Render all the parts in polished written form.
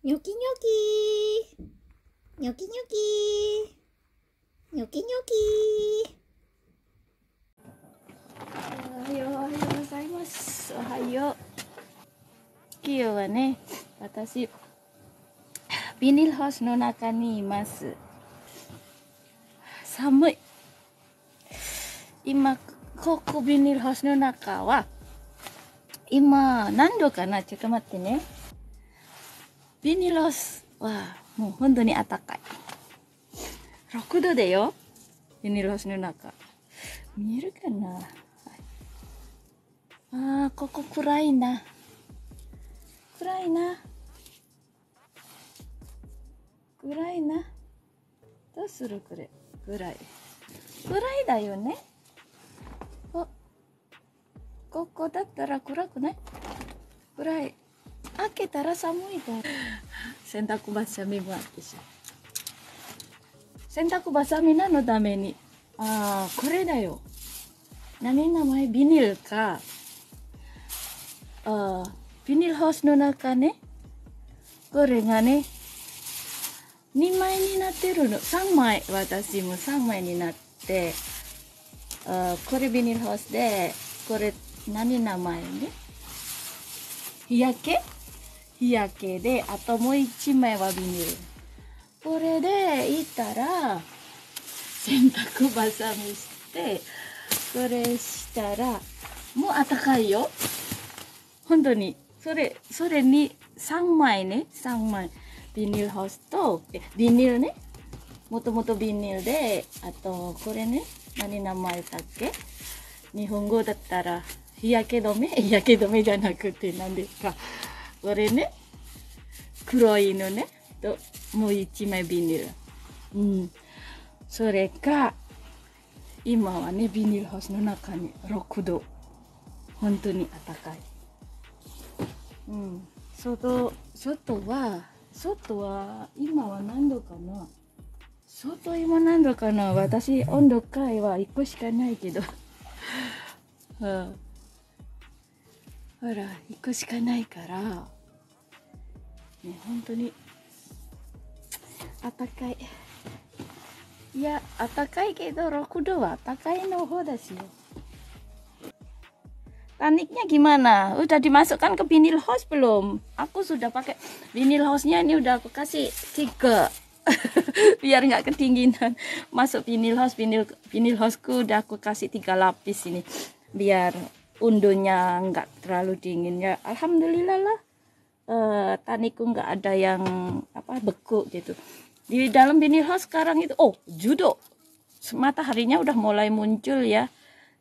ニョキニョキニョキニョキニョキニョキ。おはようございます。おはよう。今日はね、私ビニールハウスの中にいます。寒い。今ここビニールハウスの中は今何度かな。ちょっと待ってね。ビニールハウスはもう本当に暖かい。6度だよ。ビニールハウスの中。見えるかな。ここ暗いな。暗いな。暗いな。どうするこれ。暗い。暗いだよね。ここだったら暗くない？暗い。開けたら寒いだ。洗濯バサミもあってさ。洗濯バサミ何のために？これだよ。何名前？ビニールか。ビニールハウスの中ね。これがね、2枚になってるの。3枚。私も3枚になって。これビニールハウスで、これ何名前ね？日焼けで、あともう1枚はビニール。これでいったら、洗濯バサミして、これしたら、もう暖かいよ。本当に。それに3枚ね。3枚。ビニールハウスと、ビニールね。もともとビニールで、あと、これね。何名前だっけ？日本語だったら、日焼け止めじゃなくて何ですか？これね。黒いのね。と、もう1枚ビニール。それか、今はね、ビニールハウスの中に6度。本当に暖かい。外は今は何度かな。今何度かな。私温度計は1個しかないけどほら1個しかないからね、本当に暖かい。いや、暖かいけど6度は暖かいの方ですよ。Taniknya gimana? Udah dimasukkan ke vinyl house belum? Aku sudah pakai vinyl house-nya, ini udah aku kasih 3 biar nggak kedinginan. Masuk vinyl house-ku udah aku kasih 3 lapis ini biar undunya nggak terlalu dingin ya. Alhamdulillah lah, taniku nggak ada yang beku gitu. Di dalam vinyl house sekarang itu judo, mataharinya udah mulai muncul ya.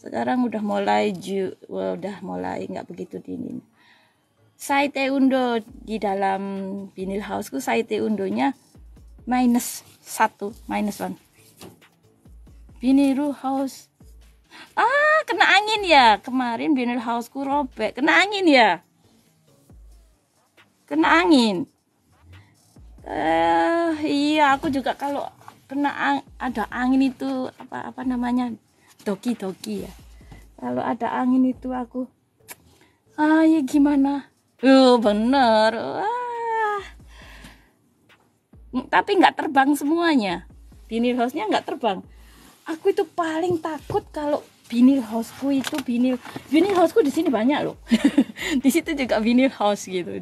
Sekarang udah mulai nggak begitu dingin. Saite undo di dalam vinyl houseku, saite undonya -1. Vinyl house. Kena angin ya. Kemarin vinyl houseku robek. Kena angin ya. Kena angin. Iya, aku juga kalau kena ada angin itu apa namanya? Doki ya. Kalau ada angin itu aku ya gimana? Bener. Tapi nggak terbang semuanya. Vinyl house-nya nggak terbang. Aku itu paling takut kalau vinyl house-ku itu vinyl house-ku di sini banyak loh. Di situ juga vinyl house gitu.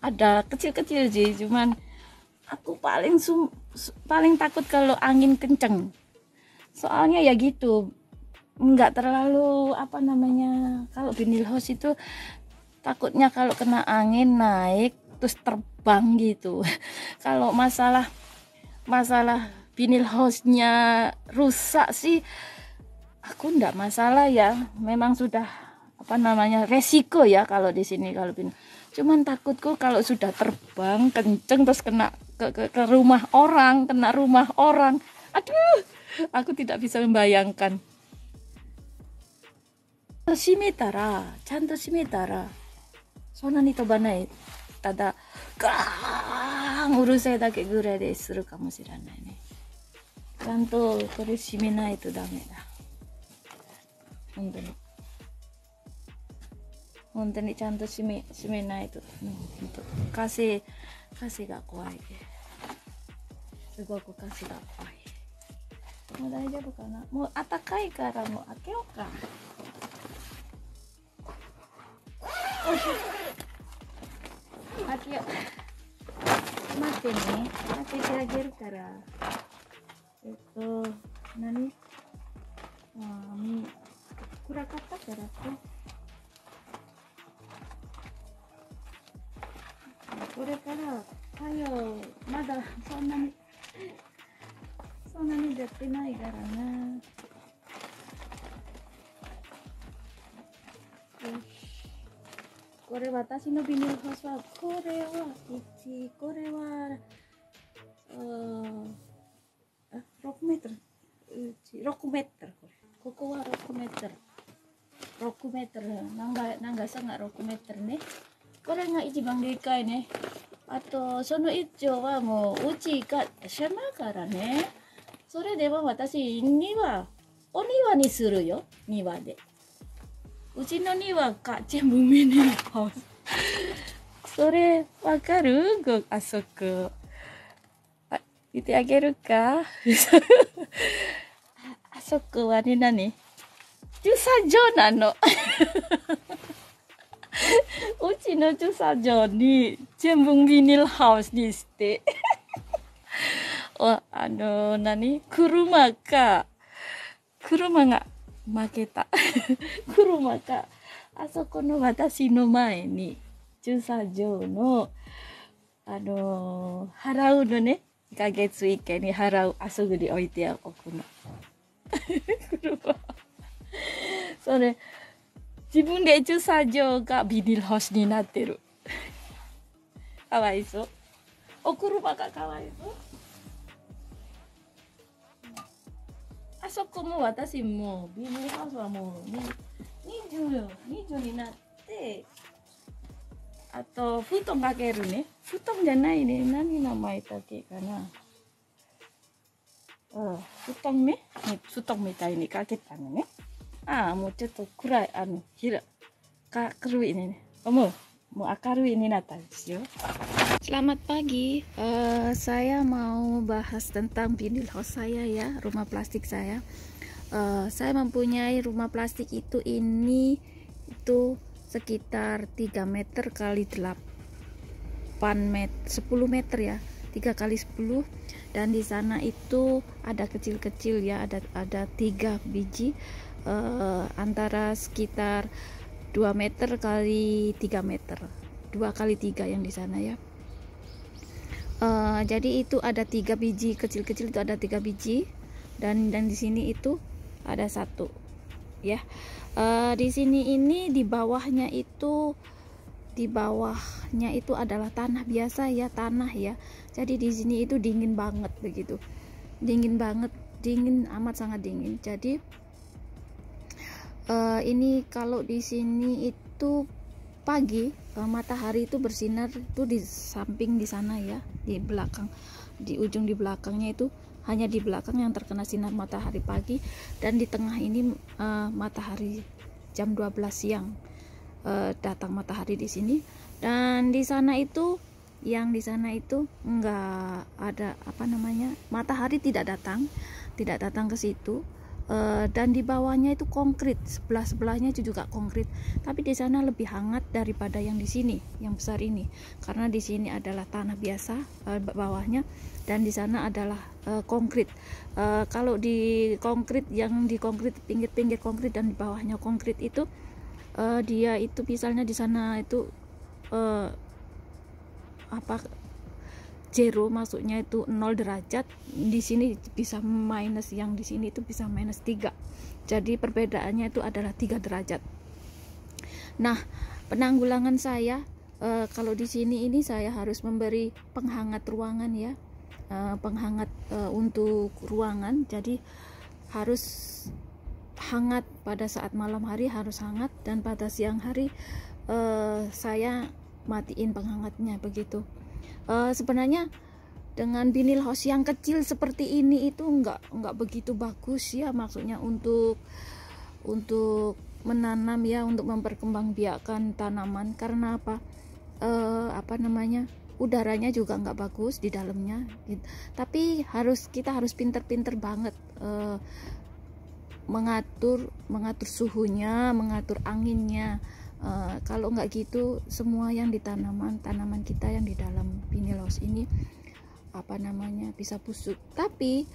Ada kecil-kecil sih, cuman aku paling takut kalau angin kenceng. Soalnya ya gitu. Enggak terlalu kalau vinyl house itu takutnya kalau kena angin naik terus terbang gitu. Kalau masalah vinyl house-nya rusak sih aku enggak masalah ya, memang sudah resiko ya kalau di sini kalau vinyl. Cuman takutku kalau sudah terbang kenceng terus kena ke rumah orang, aduh, aku tidak bisa membayangkan. 閉めたら、ちゃんと閉めたら、そんなに飛ばない。ただ、ガーンうるさいだけぐらいでするかもしれないね。ちゃんとこれ閉めないとダメだ。本当にちゃんと閉めないと。kasih 風が怖い。すごく風が怖い。もう大丈夫かな。もう暖かいからもう開けようか。開けよう。待ってね。開けてあげるから。何？暗かったからって。これから太陽まだそんなに出てないからな。これ私のビニールハウスはこれは6メートル6メートルここは6メートル6メートル長さが6メートルね。これが一番でかいね。あとその一丁はもううちが狭いからね。それでは私お庭にするよ。庭でうちの庭が全部ミニハウス。それわかる？あそこ見てあげるか？あそこはね、何？駐車場なの。うちの駐車場に全部ビニールハウスにして。車が負けた。車があそこの私の前に駐車場の払うのね。1ヶ月以下に払う。あそこに置いておくの。車。それ自分で駐車場がビニールハウスになってる。かわいそう。お車がかわいそう。あそこも私もビニールハウスはもう20になって、あと布団かけるね。布団じゃないね。何名前だっけかな。布団みたいにかけたのね。もうちょっと暗い明るいね。もう明るいになったんですよ。Selamat pagi. Saya mau bahas tentang vinyl house saya ya, rumah plastik saya. Saya mempunyai rumah plastik itu sekitar 3 meter kali 8 meter, 10 meter ya, 3 kali 10. Dan di sana itu ada kecil-kecil ya, ada 3 biji, antara sekitar 2 meter kali 3 meter, 2 kali 3 yang di sana ya. Jadi itu ada 3 biji kecil-kecil, itu ada 3 biji, dan di sini itu ada 1 ya. Di sini ini di bawahnya itu adalah tanah biasa ya, tanah ya. Jadi di sini itu dingin banget begitu, dingin banget, dingin amat, sangat dingin. Jadi ini kalau di sini itu pagi matahari itu bersinar itu di samping di sana ya, di belakang, di ujung di belakangnya itu, hanya di belakang yang terkena sinar matahari pagi, dan di tengah ini matahari jam 12 siang datang matahari di sini. Dan di sana itu enggak ada matahari tidak datang ke situ. Dan di bawahnya itu konkrit, sebelahnya itu juga konkrit, tapi di sana lebih hangat daripada yang di sini, yang besar ini, karena di sini adalah tanah biasa bawahnya, dan di sana adalah konkrit. Kalau di konkrit, pinggir-pinggir konkrit dan di bawahnya konkrit itu, dia itu misalnya di sana itu zero, maksudnya itu 0 derajat, di sini bisa minus, yang di sini itu bisa minus 3. Jadi perbedaannya itu adalah 3 derajat. Nah, penanggulangan saya kalau di sini ini saya harus memberi penghangat ruangan ya, penghangat untuk ruangan. Jadi harus hangat pada saat malam hari, harus hangat, dan pada siang hari saya matiin penghangatnya begitu. Sebenarnya dengan vinyl house yang kecil seperti ini itu enggak begitu bagus ya, maksudnya untuk menanam ya, untuk memperkembangbiakan tanaman. Karena udaranya juga nggak bagus di dalamnya gitu. Tapi kita harus pinter-pinter banget mengatur suhunya, mengatur anginnya. Kalau nggak gitu, semua yang di tanaman kita yang di dalam vinyl house ini bisa busuk. Tapi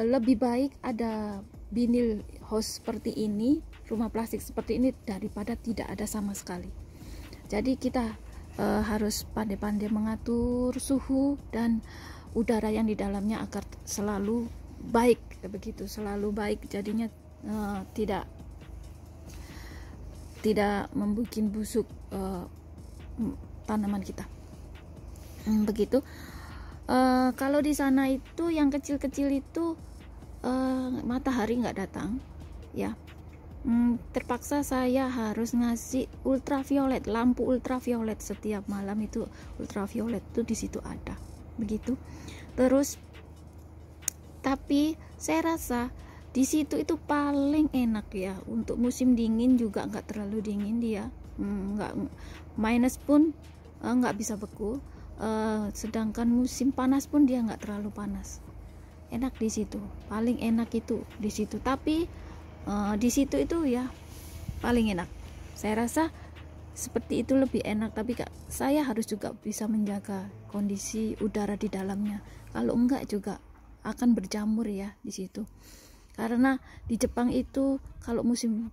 lebih baik ada vinyl house seperti ini, rumah plastik seperti ini, daripada tidak ada sama sekali. Jadi kita harus pandai-pandai mengatur suhu dan udara yang di dalamnya agar selalu baik, begitu, selalu baik. Jadinya tidak membuat busuk tanaman kita. Begitu. Kalau di sana itu yang kecil-kecil itu matahari nggak datang, ya. Terpaksa saya harus ngasih ultraviolet, lampu ultraviolet setiap malam. Itu ultraviolet itu di situ ada, begitu. Terus tapi saya rasa di situ itu paling enak ya, untuk musim dingin juga nggak terlalu dingin dia, nggak minus pun nggak bisa beku, sedangkan musim panas pun dia nggak terlalu panas. Enak di situ, paling enak itu di situ. Tapi di situ itu ya paling enak. Saya rasa seperti itu lebih enak. Tapi saya harus juga bisa menjaga kondisi udara di dalamnya. Kalau enggak juga akan berjamur ya di situ. Karena di Jepang itu kalau musim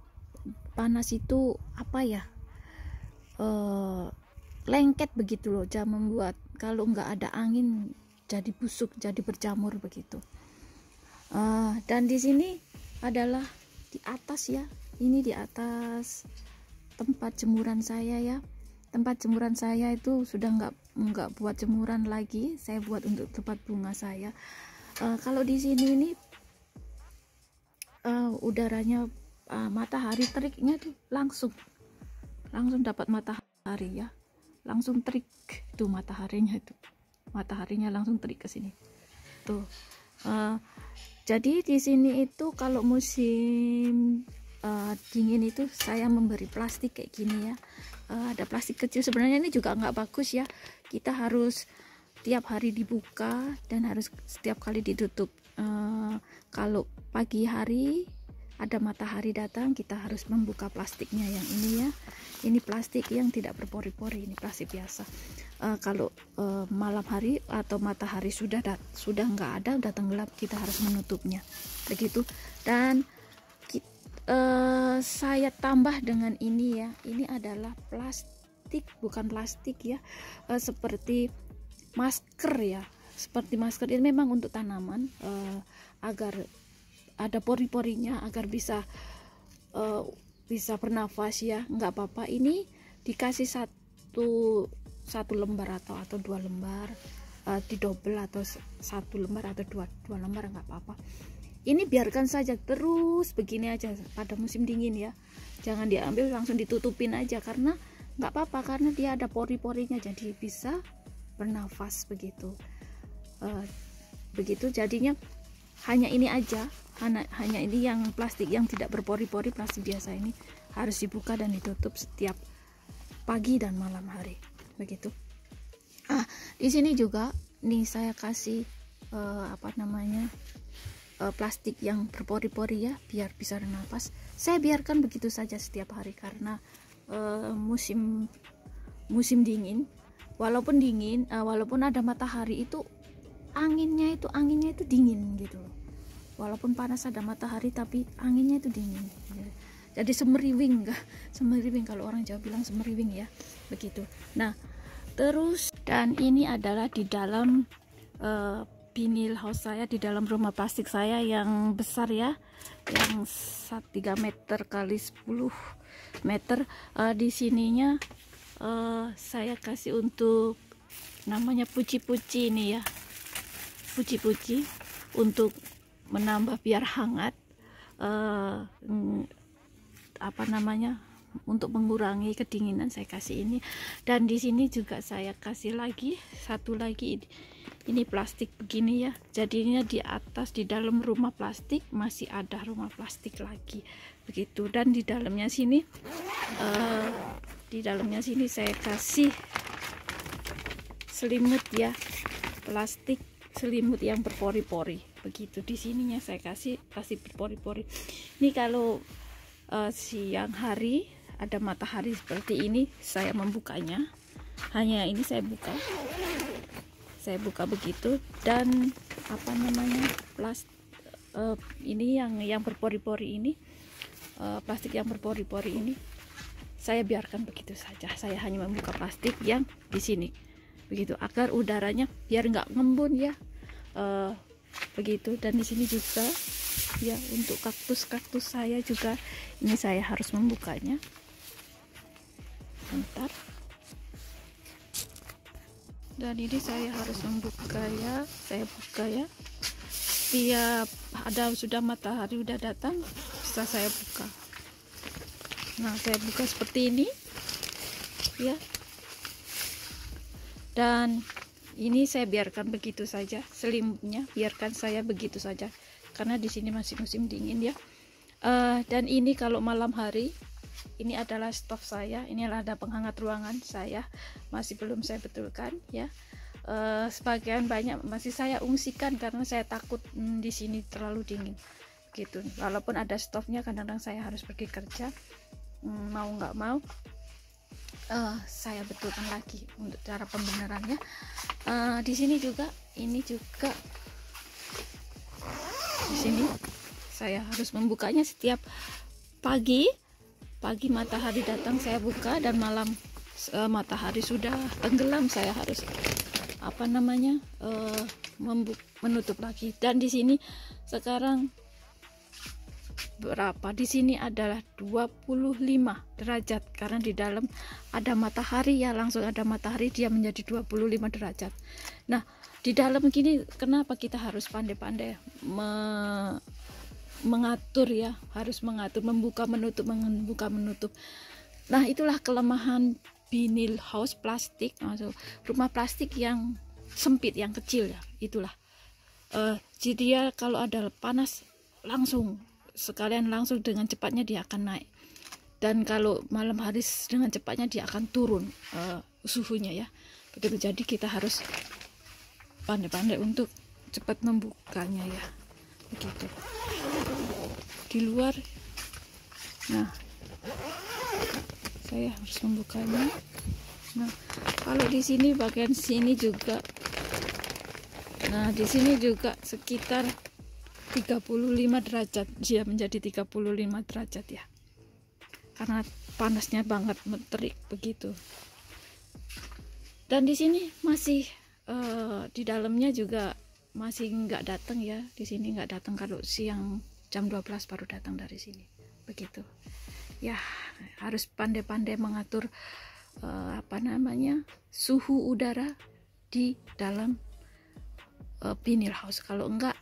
panas itu lengket begitu loh, membuat kalau enggak ada angin jadi busuk, jadi berjamur begitu. Dan di sini adalah di atas ya, ini di atas tempat jemuran saya ya. Tempat jemuran saya itu sudah nggak buat jemuran lagi, saya buat untuk tempat bunga saya. Kalau di sini ini udaranya matahari teriknya tuh langsung dapat matahari ya, langsung terik tuh mataharinya langsung terik ke sini tuh. Jadi di sini itu kalau musim dingin itu saya memberi plastik kayak gini ya. Ada plastik kecil, sebenarnya ini juga nggak bagus ya. Kita harus tiap hari dibuka dan harus setiap kali ditutup. Kalau pagi hari ada matahari datang, kita harus membuka plastiknya yang ini ya. Ini plastik yang tidak berpori-pori, ini plastik biasa. Kalau malam hari atau matahari sudah nggak ada, udah tenggelam, kita harus menutupnya begitu. Dan saya tambah dengan ini ya, ini adalah plastik, bukan plastik ya, seperti masker ya, seperti masker. Ini memang untuk tanaman, agar ada pori-porinya, agar bisa bernafas ya, nggak apa-apa. Ini dikasih satu lembar atau 2 lembar, didobel atau 1 lembar atau dua lembar, nggak apa-apa. Ini biarkan saja terus begini aja pada musim dingin ya, jangan diambil langsung ditutupin aja, karena nggak apa-apa, karena dia ada pori-porinya, jadi bisa bernafas begitu. Begitu jadinya. Hanya ini aja, hanya ini yang plastik yang tidak berpori-pori, plastik biasa ini harus dibuka dan ditutup setiap pagi dan malam hari begitu. Di sini juga nih saya kasih plastik yang berpori-pori ya, biar bisa bernafas. Saya biarkan begitu saja setiap hari karena musim dingin, walaupun ada matahari itu anginnya itu dingin gitu loh. Walaupun panas ada matahari tapi anginnya itu dingin. Jadi semeriwing kalau orang Jawa bilang semeriwing ya, begitu. Nah, terus dan ini adalah di dalam vinyl house saya, di dalam rumah plastik saya yang besar ya, yang 3 meter kali 10 meter. Di sininya saya kasih untuk namanya puci-puci ini ya, puci-puci untuk menambah biar hangat, untuk mengurangi kedinginan saya kasih ini. Dan di sini juga saya kasih lagi satu lagi, ini plastik begini ya, jadinya di atas di dalam rumah plastik masih ada rumah plastik lagi begitu. Dan di dalamnya sini selimut ya, plastik selimut yang berpori-pori begitu. Di sininya saya kasih berpori-pori. Ini kalau siang hari ada matahari seperti ini, saya membukanya hanya ini, saya buka begitu. Dan apa namanya, ini yang berpori-pori ini, plastik yang berpori-pori ini saya biarkan begitu saja. Saya hanya membuka plastik yang di sini begitu, agar udaranya biar nggak ngembun ya, begitu. Dan di sini juga ya, untuk kaktus saya juga ini saya harus membukanya. Bentar. Dan ini saya harus membuka ya, saya buka ya. Setiap sudah matahari udah datang, bisa saya buka. Nah, saya buka seperti ini ya. Dan ini saya biarkan begitu saja, selimutnya biarkan saya begitu saja, karena di sini masih musim dingin ya. Dan ini kalau malam hari, ini adalah stove saya, ini ada penghangat ruangan saya, masih belum saya betulkan ya. Sebagian banyak masih saya ungsikan karena saya takut di sini terlalu dingin gitu. Walaupun ada stove-nya, kadang-kadang saya harus pergi kerja, mau nggak mau saya betulkan lagi untuk cara pembenarannya. Di sini juga, ini juga di sini saya harus membukanya setiap pagi matahari datang saya buka, dan malam matahari sudah tenggelam saya harus apa namanya, menutup lagi. Dan di sini sekarang berapa, di sini adalah 25 derajat karena di dalam ada matahari ya, langsung ada matahari, dia menjadi 25 derajat. Nah, di dalam gini kenapa kita harus pandai-pandai mengatur ya, harus mengatur membuka menutup. Nah, itulah kelemahan vinyl house plastik, maksud rumah plastik yang sempit, yang kecil ya, itulah. Jadi ya, kalau ada panas langsung dengan cepatnya dia akan naik, dan kalau malam hari dengan cepatnya dia akan turun suhunya ya, begitu. Jadi kita harus pandai-pandai untuk cepat membukanya ya, begitu. Di luar, nah saya harus membukanya. Nah, kalau di sini bagian sini juga, nah di sini juga sekitar 35 derajat, dia menjadi 35 derajat ya, karena panasnya banget, terik begitu. Dan di sini masih di dalamnya juga masih nggak datang ya, di sini nggak datang, kalau siang jam 12 baru datang dari sini begitu ya. Harus pandai-pandai mengatur apa namanya, suhu udara di dalam vinyl house. Kalau nggak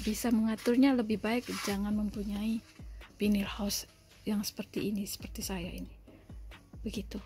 bisa mengaturnya, lebih baik jangan mempunyai vinyl house yang seperti ini, seperti saya ini begitu.